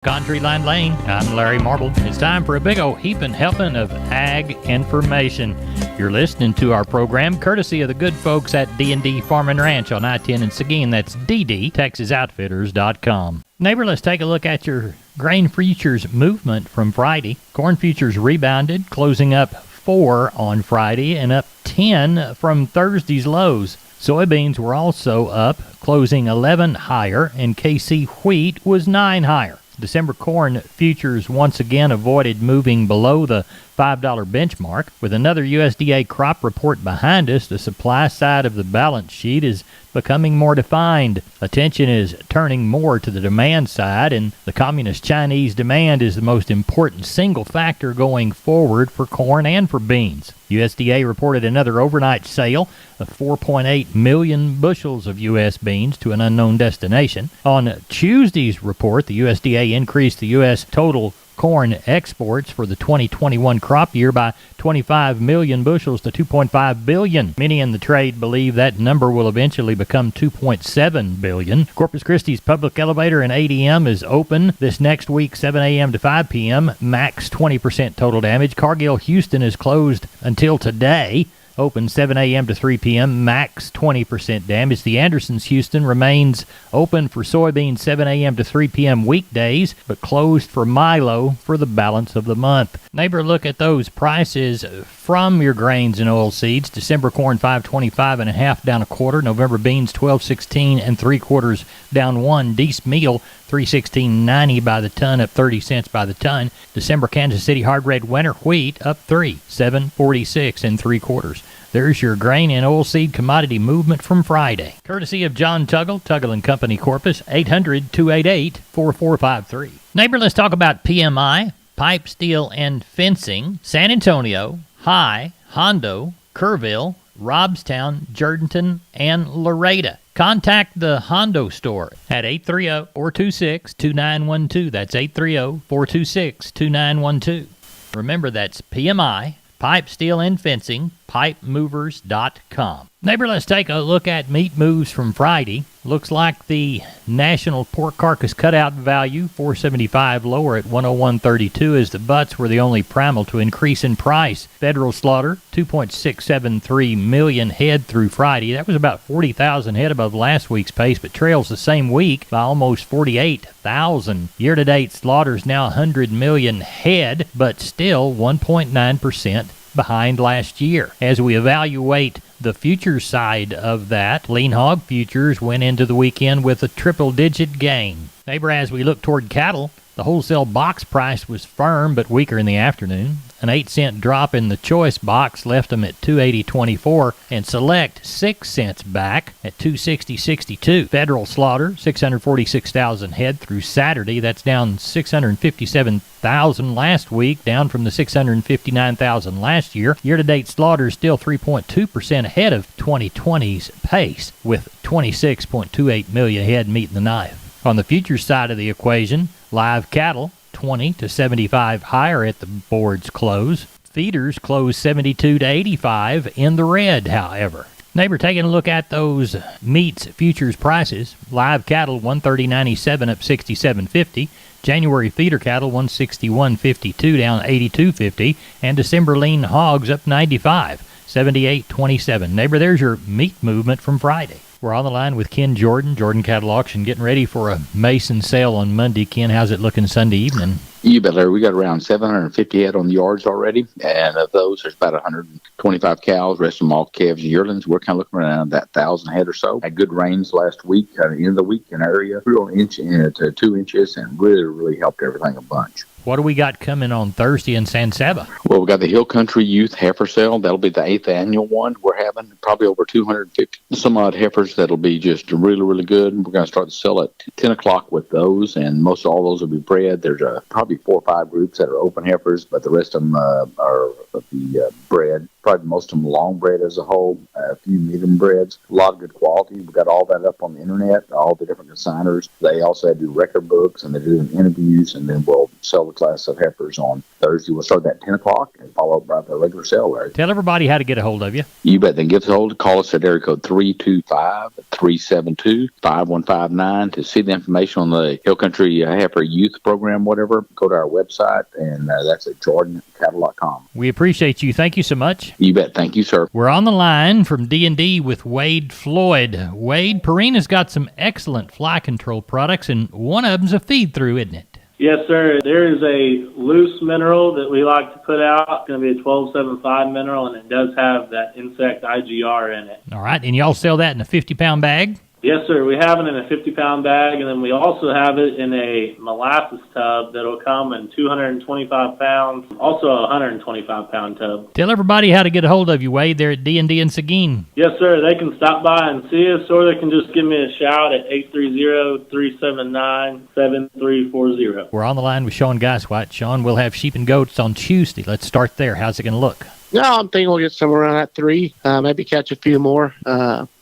Country Line Lane, I'm Larry Marble. It's time for a big old heaping helping of ag information. You're listening to our program courtesy of the good folks at D&D Farm and Ranch on I-10 in Seguin. That's DDTexasoutfitters.com. Neighbor, let's take a look at your grain futures movement from Friday. Corn futures rebounded, closing up 4 on Friday and up 10 from Thursday's lows. Soybeans were also up, closing 11 higher, and KC wheat was 9 higher. December corn futures once again avoided moving below the $5 benchmark. With another USDA crop report behind us, the supply side of the balance sheet is becoming more defined. Attention is turning more to the demand side, and the Communist Chinese demand is the most important single factor going forward for corn and for beans. USDA reported another overnight sale of 4.8 million bushels of U.S. beans to an unknown destination. On Tuesday's report, the USDA increased the U.S. total corn exports for the 2021 crop year by 25 million bushels to 2.5 billion. Many in the trade believe that number will eventually become 2.7 billion. Corpus Christi's public elevator and ADM is open this next week, 7 a.m. to 5 p.m., max 20% total damage. Cargill Houston is closed until today, open 7 a.m. to 3 p.m., max 20% damage. The Andersons Houston remains open for soybeans 7 a.m. to 3 p.m. weekdays, but closed for milo for the balance of the month. Neighbor, look at those prices from your grains and oilseeds. December corn 5.25 and a half down a quarter. November beans 12.16 and 3/4 down 1. Deese meal 316.90 by the ton, up 30 cents by the ton. December Kansas City hard red winter wheat up 3, 7.46 and 3/4. There's your grain and oilseed commodity movement from Friday. Courtesy of John Tuggle, Tuggle & Company Corpus, 800-288-4453. Neighbor, let's talk about PMI, pipe, steel, and fencing. San Antonio, High, Hondo, Kerrville, Robstown, Jourdanton, and Laredo. Contact the Hondo store at 830-426-2912. That's 830-426-2912. Remember, that's PMI, pipe, steel, and fencing, pipemovers.com. Neighbor, let's take a look at meat moves from Friday. Looks like the national pork carcass cutout value, $4.75 lower at $101.32, as the butts were the only primal to increase in price. Federal slaughter, 2.673 million head through Friday. That was about 40,000 head above last week's pace, but trails the same week by almost 48,000. Year-to-date slaughters now 100 million head, but still 1.9% behind last year. As we evaluate the futures side of that, lean hog futures went into the weekend with a triple-digit gain. Neighbor, as we look toward cattle, the wholesale box price was firm but weaker in the afternoon. An 8-cent drop in the choice box left them at $280.24, and select 6 cents back at $260.62. Federal slaughter, 646,000 head through Saturday. That's down 657,000 last week, down from the 659,000 last year. Year-to-date slaughter is still 3.2% ahead of 2020's pace, with 26.28 million head meeting the knife. On the futures side of the equation, live cattle 20 to 75 higher at the board's close. Feeders close 72 to 85 in the red, however. Neighbor, taking a look at those meats futures prices. Live cattle 130.97 up 67.50. January feeder cattle 161.52 down 82.50, and December lean hogs up 95, 78.27. Neighbor, there's your meat movement from Friday. We're on the line with Ken Jordan, Jordan Cattle Auction, getting ready for a Mason sale on Monday. Ken, how's it looking Sunday evening? You bet, Larry. We got around 750 head on the yards already, and of those, there's about 125 cows, rest of them all calves and yearlings. We're kind of looking around that 1,000 head or so. Had good rains last week, at the end of the week in our area, 3 inch to 2 inches, and really helped everything a bunch. What do we got coming on Thursday in San Saba? Well, we got the Hill Country Youth Heifer Sale. That'll be the 8th annual one. We're having probably over 250 some odd heifers that'll be just really good. We're going to start the sale at 10 o'clock with those, and most all those will be bred. There's probably 4 or 5 groups that are open heifers, but the rest of them are the bred. Probably most of them long bred as a whole, a few medium breds, a lot of good quality. We've got all that up on the internet, all the different consigners. They also do record books and they do interviews, and then we'll sell the class of heifers on Thursday. We'll start at 10 o'clock and follow up by the regular sale, Larry. Tell everybody how to get a hold of you. You bet. Then give us a hold. Call us at area code 325-372-5159 to see the information on the Hill Country Heifer Youth Program, whatever. Go to our website, and that's at jordancattle.com. We appreciate you. Thank you so much. You bet. Thank you, sir. We're on the line from D&D with Wade Floyd. Wade, Purina's got some excellent fly control products, and one of them's a feed-through, isn't it? Yes, sir. There is a loose mineral that we like to put out. It's going to be a 1275 mineral, and it does have that insect IGR in it. All right, and y'all sell that in a 50-pound bag? Yes, sir. We have it in a 50-pound bag, and then we also have it in a molasses tub that'll come in 225 pounds, also a 125-pound tub. Tell everybody how to get a hold of you, Wade. They're at D&D in Seguin. Yes, sir. They can stop by and see us, or they can just give me a shout at 830-379-7340. We're on the line with Sean Geiswhite. Sean, we'll have sheep and goats on Tuesday. Let's start there. How's it going to look? No, I'm thinking we'll get somewhere around that 3, maybe catch a few more.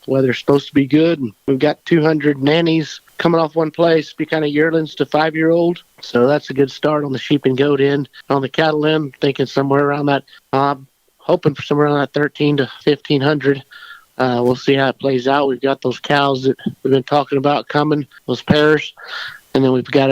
Weather's supposed to be good, and we've got 200 nannies coming off one place, be kind of yearlings to 5-year-old. So that's a good start on the sheep and goat end. On the cattle end, thinking somewhere around that, hoping for somewhere around that 13 to 1,500. We'll see how it plays out. We've got those cows that we've been talking about coming, those pairs. And then we've got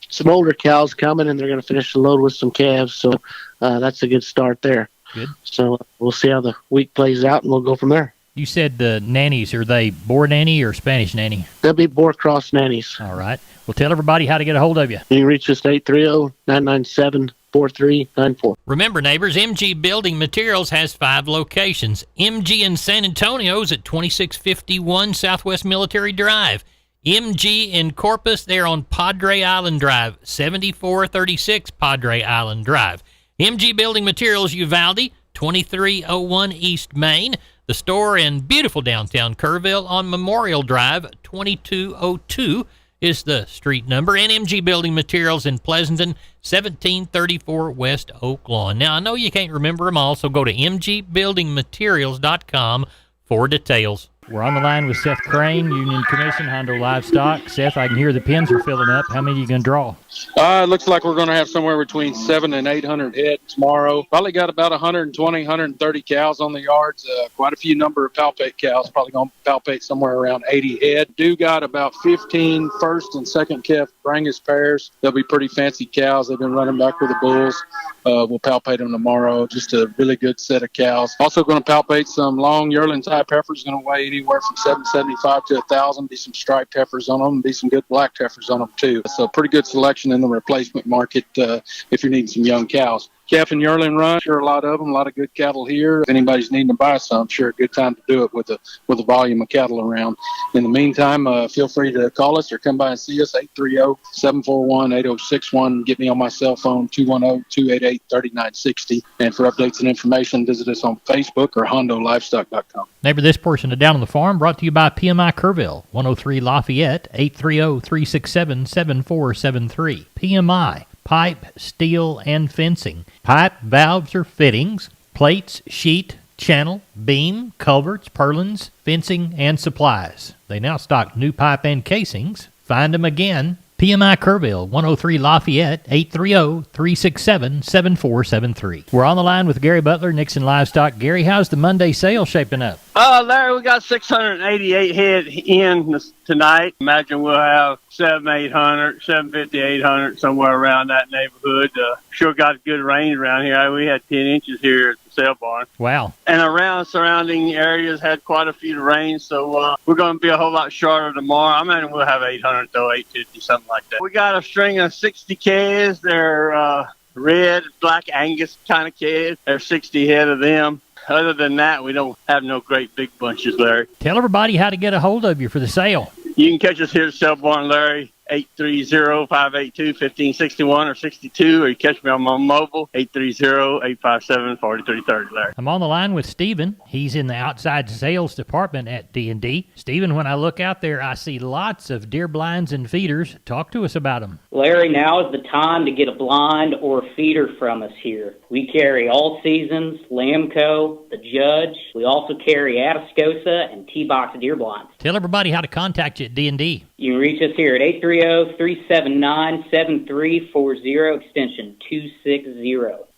some older cows coming, and they're going to finish the load with some calves. So that's a good start there. Good. So we'll see how the week plays out, and we'll go from there. You said the nannies, are they Boer nanny or Spanish nanny? They'll be Boer Cross nannies. All right. Well, tell everybody how to get a hold of you. You can reach us at 830-997-4394. Remember, neighbors, MG Building Materials has 5 locations. MG in San Antonio's at 2651 Southwest Military Drive. MG in Corpus, they're on Padre Island Drive, 7436 Padre Island Drive. MG Building Materials, Uvalde, 2301 East Main. The store in beautiful downtown Kerrville on Memorial Drive, 2202 is the street number. And MG Building Materials in Pleasanton, 1734 West Oak Lawn. Now, I know you can't remember them all, so go to mgbuildingmaterials.com for details. We're on the line with Seth Crane, Union Commission, Hondo Livestock. Seth, I can hear the pens are filling up. How many are you going to draw? It looks like we're going to have somewhere between 700 and 800 head tomorrow. Probably got about 120, 130 cows on the yards. Quite a few number of palpate cows. Probably going to palpate somewhere around 80 head. Do got about 15 first and second calf Brangus pairs. They'll be pretty fancy cows. They've been running back with the bulls. We'll palpate them tomorrow. Just a really good set of cows. Also going to palpate some long yearling type heifers. Going to weigh anywhere from 775 to 1,000. Be some striped heifers on them. Be some good black heifers on them too. So pretty good selection in the replacement market if you're needing some young cows. Calf and yearling run, sure, a lot of them, a lot of good cattle here. If anybody's needing to buy some, sure, a good time to do it with a volume of cattle around. In the meantime, feel free to call us or come by and see us, 830-741-8061. Get me on my cell phone, 210-288-3960. And for updates and information, visit us on Facebook or HondoLivestock.com. Neighbor, this portion of Down on the Farm brought to you by PMI Kerrville, 103 Lafayette, 830-367-7473. PMI. Pipe, steel, and fencing. Pipe, valves, or fittings. Plates, sheet, channel, beam, culverts, purlins, fencing, and supplies. They now stock new pipe and casings. Find them again. PMI Kerrville, 103 Lafayette, 830-367-7473. We're on the line with Gary Butler, Nixon Livestock. Gary, how's the Monday sale shaping up? Larry, we got 688 head in tonight. Imagine we'll have 700, 750, 800, somewhere around that neighborhood. Sure got good rain around here. We had 10 inches here at the sale barn. Wow. And around surrounding areas had quite a few rains, so we're going to be a whole lot shorter tomorrow. I mean, we'll have 800, though, 850, something like that. We got a string of 60 calves. They're red, black Angus kind of calves. There's 60 head of them. Other than that, we don't have no great big bunches, Larry. Tell everybody how to get a hold of you for the sale. You can catch us here at Sale Barn, Larry, 830-582-1561 or 62, or you catch me on my mobile, 830-857-4330, Larry. I'm on the line with Stephen. He's in the outside sales department at D&D. Stephen, when I look out there, I see lots of deer blinds and feeders. Talk to us about them. Larry, now is the time to get a blind or a feeder from us here. We carry All Seasons, Lamco, The Judge. We also carry Atascosa and T-Box deer blinds. Tell everybody how to contact you at D&D. You can reach us here at 830-379-7340, extension 260.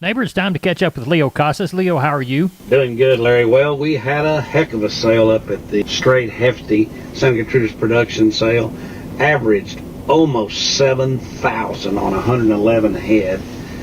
Neighbor, it's time to catch up with Leo Casas. Leo, how are you? Doing good, Larry. Well, we had a heck of a sale up at the Straight Hefty Santa Gertrudis production sale. Averaged almost 7,000 on 111 head.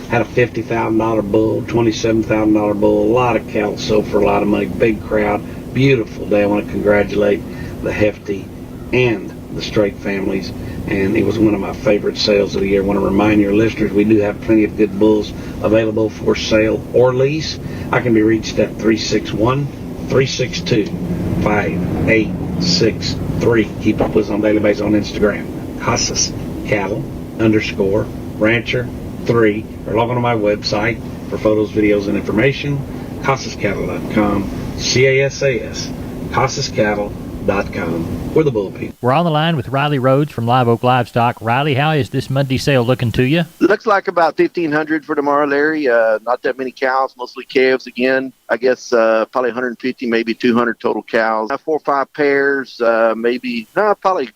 Had a $50,000 bull, $27,000 bull, a lot of cattle sold for a lot of money, big crowd, beautiful day. I want to congratulate the Hefty and the Straight families, and it was one of my favorite sales of the year. I want to remind your listeners we do have plenty of good bulls available for sale or lease. I can be reached at 361-362-5863. Keep up with us on a daily basis on Instagram. Casas Cattle _Rancher 3, or log on to my website for photos, videos, and information. CasasCattle.com, CASAS, CasasCattle.com. We're the bull people. We're on the line with Riley Rhodes from Live Oak Livestock. Riley, how is this Monday sale looking to you? Looks like about 1,500 for tomorrow, Larry. Not that many cows, mostly calves again. I guess probably 150, maybe 200 total cows. 4 or 5 pairs, probably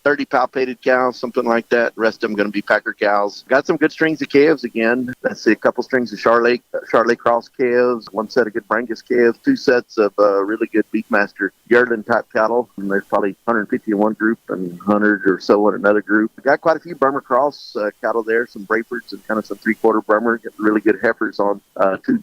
30 palpated cows, something like that. The rest of them going to be packer cows. Got some good strings of calves again. Let's see, a couple strings of Charolais Cross calves, 1 set of good Brangus calves, 2 sets of really good Beefmaster yearling type cattle. And there's probably 150 in one group and 100 or so in another group. Got quite a few Bremer Cross cattle there, some Brayfords and kind of some 3/4 Bremer. Got really good heifers on two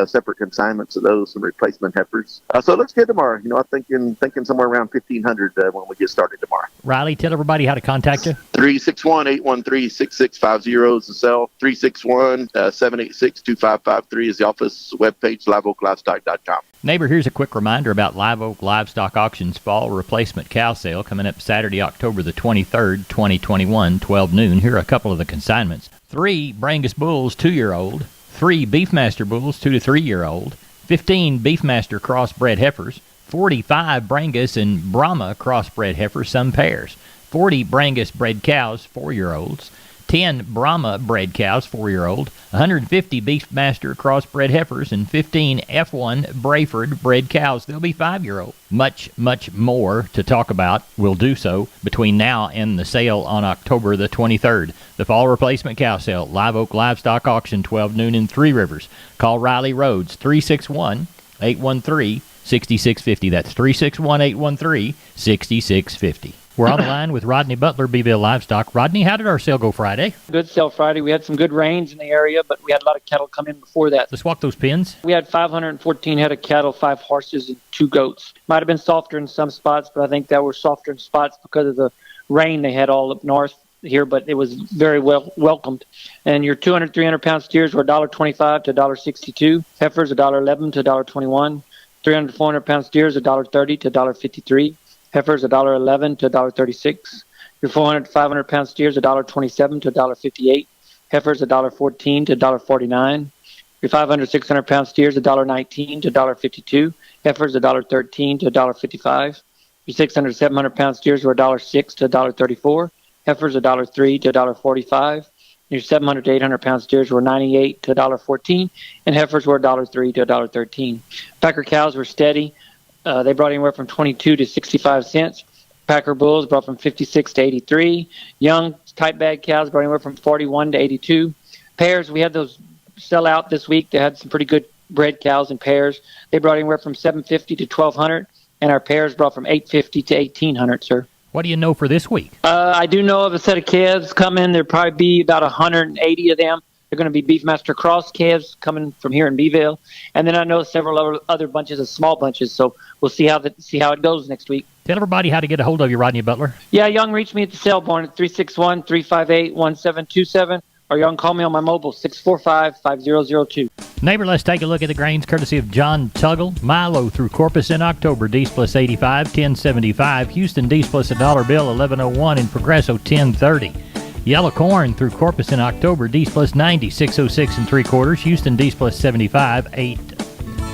separate consignments of those, some replacement heifers. So it looks good tomorrow. I'm thinking somewhere around 1,500 when we get started tomorrow. Riley, tell everybody how to contact you. 361-813-6650 is the cell. 361-786-2553 is the office webpage, liveoaklivestock.com. Neighbor, here's a quick reminder about Live Oak Livestock Auction's fall replacement cow sale coming up Saturday, October the 23rd, 2021, 12 noon. Here are a couple of the consignments. 3 Brangus bulls, 2-year-old. 3 Beefmaster bulls, 2 to 3-year-old. 15 Beefmaster crossbred heifers. 45 Brangus and Brahma crossbred heifers, some pairs. 40 Brangus bred cows, 4-year-olds. 10 Brahma bred cows, 4-year-old, 150 Beefmaster crossbred heifers, and 15 F1 Brayford bred cows. They'll be 5-year-old. Much, much more to talk about. We'll do so between now and the sale on October the 23rd. The fall replacement cow sale, Live Oak Livestock Auction, 12 noon in Three Rivers. Call Riley Rhodes, 361-813-6650. That's 361-813-6650. We're on the line with Rodney Butler, Beeville Livestock. Rodney, how did our sale go Friday? Good sale Friday. We had some good rains in the area, but we had a lot of cattle come in before that. Let's walk those pins. We had 514 head of cattle, 5 horses, and 2 goats. Might have been softer in some spots, but I think that were softer in spots because of the rain they had all up north here, but it was very well welcomed. And your 200, 300-pound steers were $1.25 to $1.62. Heifers, $1.11 to $1.21. 300 to 400-pound steers, $1.30 to $1.53. Heifers, $1.11 to $1.36. Your 400 to 500-pound steers, $1.27 to $1.58. Heifers, $1.14 to $1.49. Your 500 600-pound steers, $1.19 to $1.52. Heifers, $1.13 to $1.55. Your 600 700-pound steers were $1.06 to $1.34. Heifers, $1.03 to $1.45. Your 700 to 800-pound steers were $98 to $1.14, and heifers were $1.03 to $1.13. Packer cows were steady. They brought anywhere from 22 to 65 cents. Packer bulls brought from 56 to 83. Young tight bag cows brought anywhere from 41 to 82. Pairs, we had those sell out this week. They had some pretty good bred cows and pairs. They brought anywhere from 750 to 1,200, and our pairs brought from 850 to 1,800, sir. What do you know for this week? I do know of a set of calves coming. There'll probably be about 180 of them. They're going to be Beefmaster Cross calves coming from here in Beeville. And then I know several other bunches of small bunches, so we'll see how it goes next week. Tell everybody how to get a hold of you, Rodney Butler. Yeah, Young, reach me at the cell barn at 361-358-1727, or Young, call me on my mobile, 645-5002. Neighbor, let's take a look at the grains courtesy of John Tuggle. Milo through Corpus in October, D's plus 85, 1075. Houston D's plus $1 bill, 1101, and Progresso 1030. Yellow corn through Corpus in October, D's plus 90, 606 and 3/4. Houston, D's plus 75,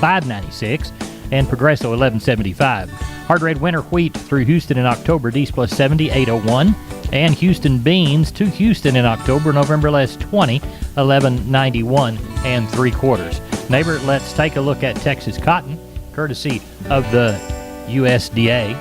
596, and Progresso 1175. Hard red winter wheat through Houston in October, D's plus 70, 801. And Houston beans to Houston in October, November less 20, 1191 and 3/4. Neighbor, let's take a look at Texas cotton, courtesy of the USDA.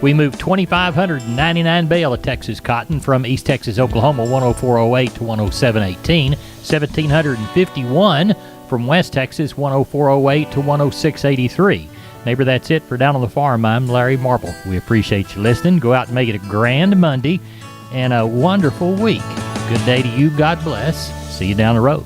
We moved 2,599 bale of Texas cotton from East Texas, Oklahoma, 10408 to 10718. 1,751 from West Texas, 10408 to 10683. Neighbor, that's it for Down on the Farm. I'm Larry Marple. We appreciate you listening. Go out and make it a grand Monday and a wonderful week. Good day to you. God bless. See you down the road.